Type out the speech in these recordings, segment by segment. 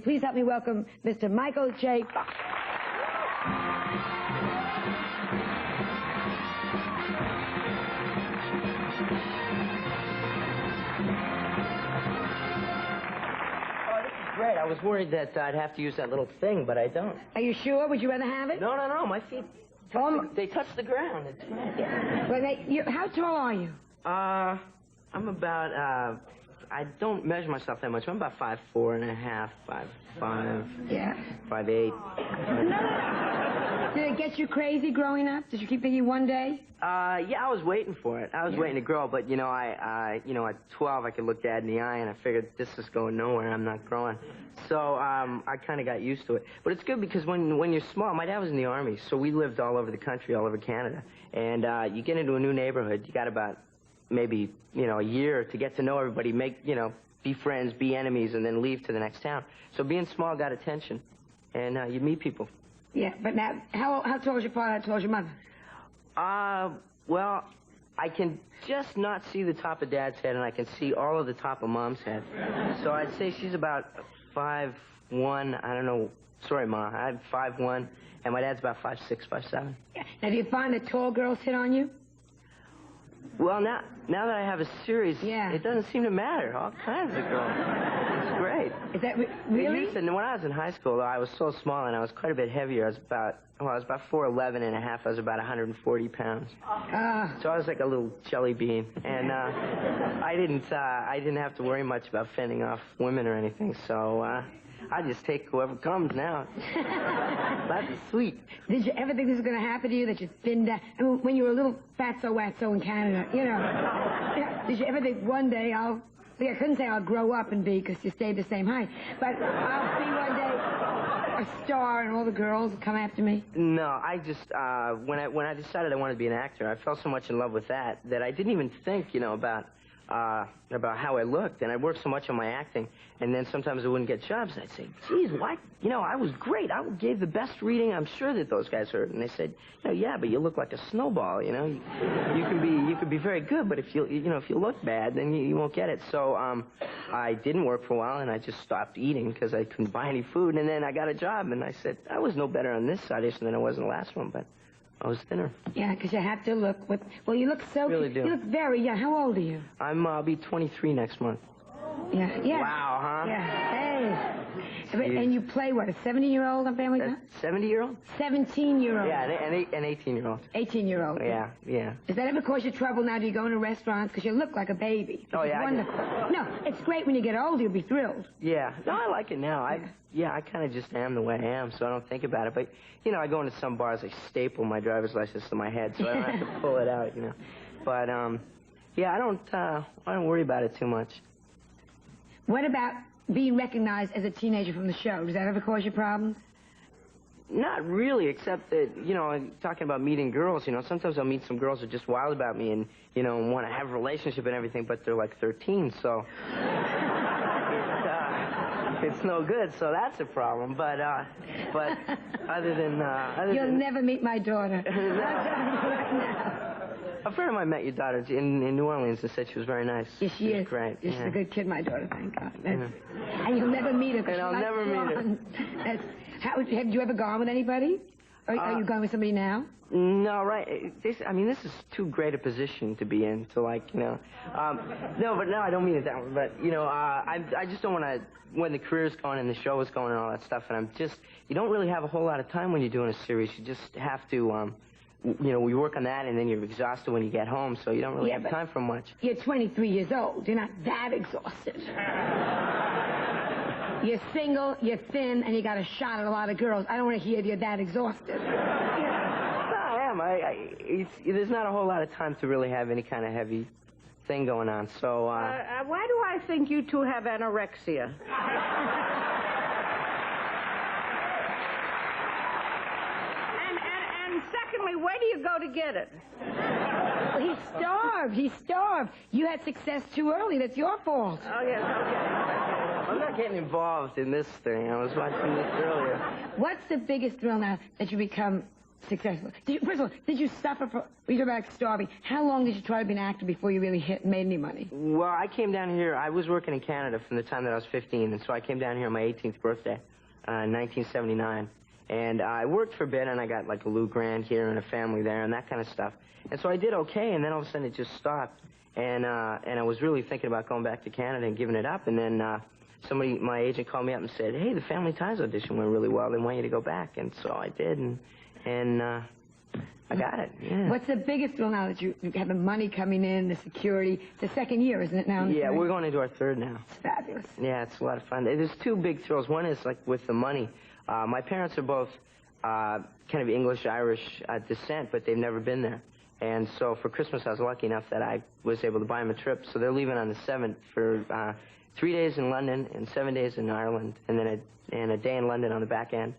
Please help me welcome Mr. Michael J. Fox. Great. I was worried that I'd have to use that little thing, but I don't. Are you sure? Would you rather have it? No. My feet, they touch the ground. It's great. Yeah. Well, how tall are you? I'm about, I don't measure myself that much. I'm about 5'4.5", 5'5". Yeah. 5'8". Did it get you crazy growing up? Did you keep thinking one day? Yeah, I was waiting for it. I was waiting to grow, but, you know, at 12, I could look Dad in the eye, and I figured this is going nowhere. I'm not growing. So, I kind of got used to it. But it's good because when you're small, my dad was in the Army, so we lived all over the country, all over Canada. And, you get into a new neighborhood, you got about maybe, a year to get to know everybody, be friends, be enemies, and then leave to the next town. So being small got attention, and, you meet people. Yeah, but now, how tall is your father? How tall is your mother? Well, I can just not see the top of Dad's head, and I can see all of the top of Mom's head. So I'd say she's about 5'1", I don't know. Sorry, Ma, I'm 5'1", and my dad's about 5'6", 5'7". Yeah. Now, do you find that tall girls hit on you? Well, now that I have a series, it doesn't seem to matter. All kinds of girls. It's great. Is that really? When I was in high school, though, I was so small, and I was quite a bit heavier. I was about 4'11.5". I was about 140 pounds. So I was like a little jelly bean, and I didn't have to worry much about fending off women or anything. So I just take whoever comes now. That's sweet. Did you ever think this was going to happen to you, that you thinned down? I mean, when you were a little fatso-watso in Canada, did you ever think one day I couldn't say I'll grow up and be, because you stayed the same height, but I'll be one day a star and all the girls will come after me? No, I just, when I decided I wanted to be an actor, I fell so much in love with that I didn't even think, about how I looked, and I worked so much on my acting, and then sometimes I wouldn't get jobs, and I'd say, geez, why, I was great, I gave the best reading I'm sure that those guys heard, and they said, yeah, but you look like a snowball, you could be very good, but if if you look bad, then you won't get it. So, I didn't work for a while, and I just stopped eating because I couldn't buy any food, and then I got a job, and I said, I was no better on this audition than I was in the last one, but I was thinner. Yeah, because you have to look well, you look so... Really do. You look very young. How old are you? I'll be 23 next month. Yeah. Wow, huh? Yeah. Hey. And you play, what, a 70-year-old on Family Guy? 70-year-old? 17-year-old. Yeah, an 18-year-old. 18-year-old. Yeah. Does that ever cause you trouble now? Do you go into restaurants? Because you look like a baby. Oh, yeah. Wonderful. No, it's great when you get older. You'll be thrilled. Yeah. No, I like it now. I kind of just am the way I am, so I don't think about it. But, I go into some bars, I staple my driver's license to my head, so I don't have to pull it out, But, yeah, I don't worry about it too much. What about being recognized as a teenager from the show? Does that ever cause you problems? Not really, except that, talking about meeting girls, sometimes I'll meet some girls who are just wild about me and, want to have a relationship and everything, but they're like 13, so it's no good, so that's a problem. But other than... You'll never meet my daughter. A friend of mine met your daughter in New Orleans and said she was very nice. Yes, she is. Great. She's a good kid, my daughter, thank God. And you'll never meet her. And I'll never meet her. Have you ever gone with anybody? Are you going with somebody now? No, right. This is too great a position to be in, to no, but no, I don't mean it that way. But, I just don't want to, when the career's going and the show is going and all that stuff, and you don't really have a whole lot of time when you're doing a series. You just have to, we work on that, and then you're exhausted when you get home, so you don't really have time for much. You're 23 years old. You're not that exhausted. You're single, you're thin, and you got a shot at a lot of girls. I don't want to hear you're that exhausted. No, I am. There's not a whole lot of time to really have any kind of heavy thing going on, so... why do I think you two have anorexia? And secondly, where do you go to get it? Well, he's starved. He's starved. You had success too early. That's your fault. Oh, yes, okay. I'm not getting involved in this thing. I was watching this earlier. What's the biggest thrill now that you become successful. First of all, did you suffer for, you talk about starving. How long did you try to be an actor before you really made any money? Well, I came down here, I was working in Canada from the time that I was 15, and so I came down here on my 18th birthday, in 1979. And I worked for a bit, and I got like a Lou Grant here and a family there and that kind of stuff. And so I did okay, and then all of a sudden it just stopped. And I was really thinking about going back to Canada and giving it up. And then my agent called me up and said, hey, the Family Ties audition went really well. They want you to go back. And so I did, and I got it. Yeah. What's the biggest thrill now that you have the money coming in, the security? It's the second year, isn't it now? Yeah, we're going into our third now. It's fabulous. Yeah, it's a lot of fun. There's two big thrills. One is like with the money. My parents are both kind of English-Irish descent, but they've never been there. And so for Christmas, I was lucky enough that I was able to buy them a trip. So they're leaving on the 7th for 3 days in London and 7 days in Ireland, and then a day in London on the back end.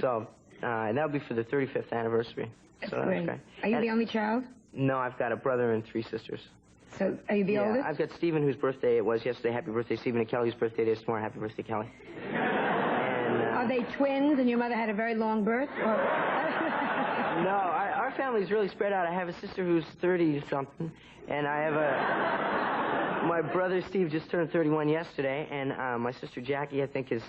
So and that'll be for the 35th anniversary. That's so great. That's great. Are you the only child? No, I've got a brother and 3 sisters. So are you the oldest? I've got Stephen, whose birthday it was yesterday. Happy birthday, Stephen, and Kelly's birthday is tomorrow. Happy birthday, Kelly. Are they twins and your mother had a very long birth? Or... No, our family's really spread out. I have a sister who's 30-something, and I have my brother Steve just turned 31 yesterday, and my sister Jackie, I think, is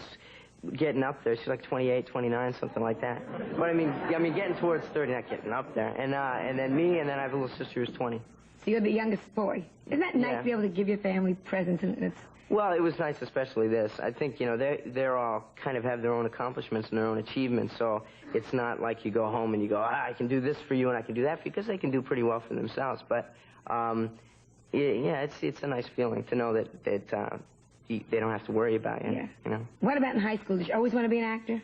getting up there. She's like 28, 29, something like that. But I mean, getting towards 30, not getting up there. And then me, and then I have a little sister who's 20. So you're the youngest boy. Isn't that nice Yeah. to be able to give your family presents? And it's... Well, it was nice, especially this. I think, they're all kind of have their own accomplishments and their own achievements, so it's not like you go home and you go, I can do this for you and I can do that, because they can do pretty well for themselves. But, yeah, it's a nice feeling to know that they don't have to worry about you, Yeah. What about in high school? Did you always want to be an actor?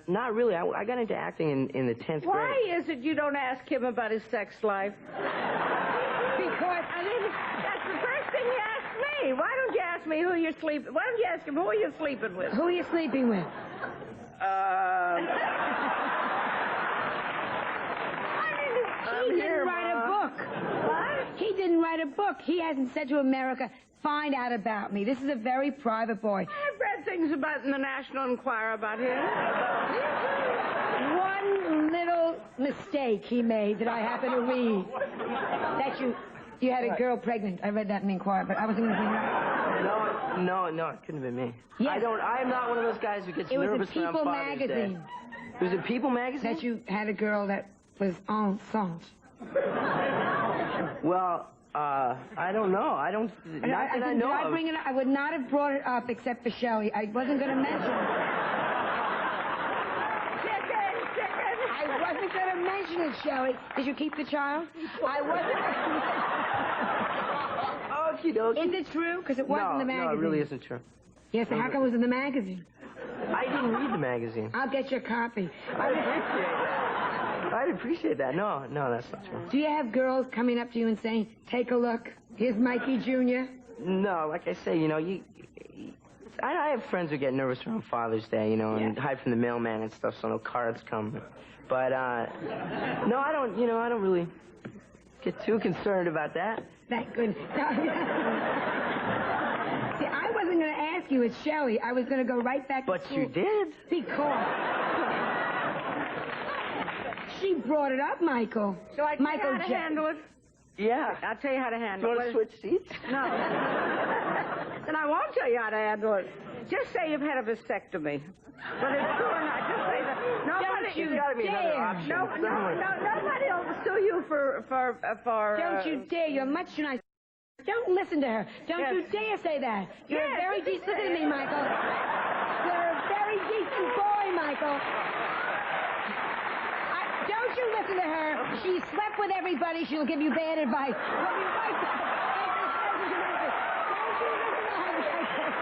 Not really. I got into acting in the 10th grade. Why is it you don't ask him about his sex life? Because That's the first thing you ask me. Why don't you ask me who you're sleeping? Why don't you ask him who you're sleeping with? who are you sleeping with? He didn't write a book. What? He didn't write a book. He hasn't said to America, find out about me. This is a very private boy. I've read things about in the National Enquirer about him. One little mistake he made that I happen to read. That you had a girl pregnant. I read that in the Enquirer, but I wasn't going to bring it up. No, it couldn't have been me. Yes. I am not one of those guys who gets It was nervous a People around Father's Day. magazine It was a People magazine? that you had a girl that was enceinte. Well, I don't know. I don't. Not that I know Did I of. bring it up? I would not have brought it up except for Shelley. I wasn't going to mention it. Chicken. I wasn't going to mention it, Shelley. Did you keep the child? I wasn't. Okie dokie. Is it true? Because it wasn't in the magazine. No, it really isn't true. Yes, so how come it was in the magazine? I didn't read the magazine. I'll get your copy. I'd appreciate that. No, that's not true. Do you have girls coming up to you and saying, take a look, here's Mikey Jr.? No, like I say, I have friends who get nervous around Father's Day, and hide from the mailman and stuff so no cards come. But, no, I don't really get too concerned about that. Thank goodness. See, I wasn't going to ask you, it's Shelley. I was going to go right back to But school. you did. Because she brought it up, Michael. So I tell you Michael how to handle it? Yeah. I'll tell you how to Do handle you it. want to switch seats? No. Then I won't tell you how to handle it. Just say you've had a vasectomy. Whether it's true or not, just say that. Nobody, There's got to be another dare. option. Nobody will sue you for Don't you dare. You're much too nice. Don't listen to her. Don't Yes. you dare say that. You're Yes, a very you can decent... Listen say to me, it. Michael. You're a very decent boy, Michael. Don't you listen to her. She slept with everybody. She'll give you bad advice. We'll be right back. Don't you listen to her, Michael.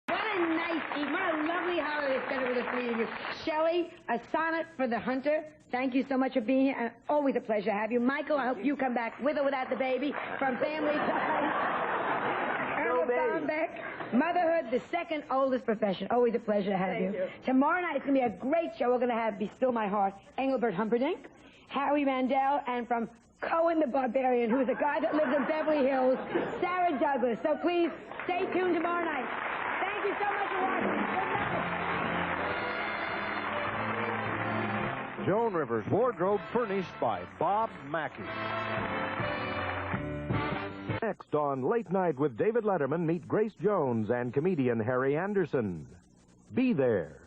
What a nice evening. What a lovely holiday spent with the three of you. Shelley, a sonnet for the hunter. Thank you so much for being here. And always a pleasure to have you. Michael, I hope you come back with or without the baby from Family Ties. No baby. Back. Motherhood, the second oldest profession. Always a pleasure to have you. Tomorrow night, it's going to be a great show. We're going to have Be Still My Heart, Engelbert Humperdinck, Harry Mandel, and from Cohen the Barbarian, who's a guy that lives in Beverly Hills, Sarah Douglas. So please, stay tuned tomorrow night. Thank you so much for watching. Good night. Joan Rivers wardrobe furnished by Bob Mackey. Next on Late Night with David Letterman, meet Grace Jones and comedian Harry Anderson. Be there.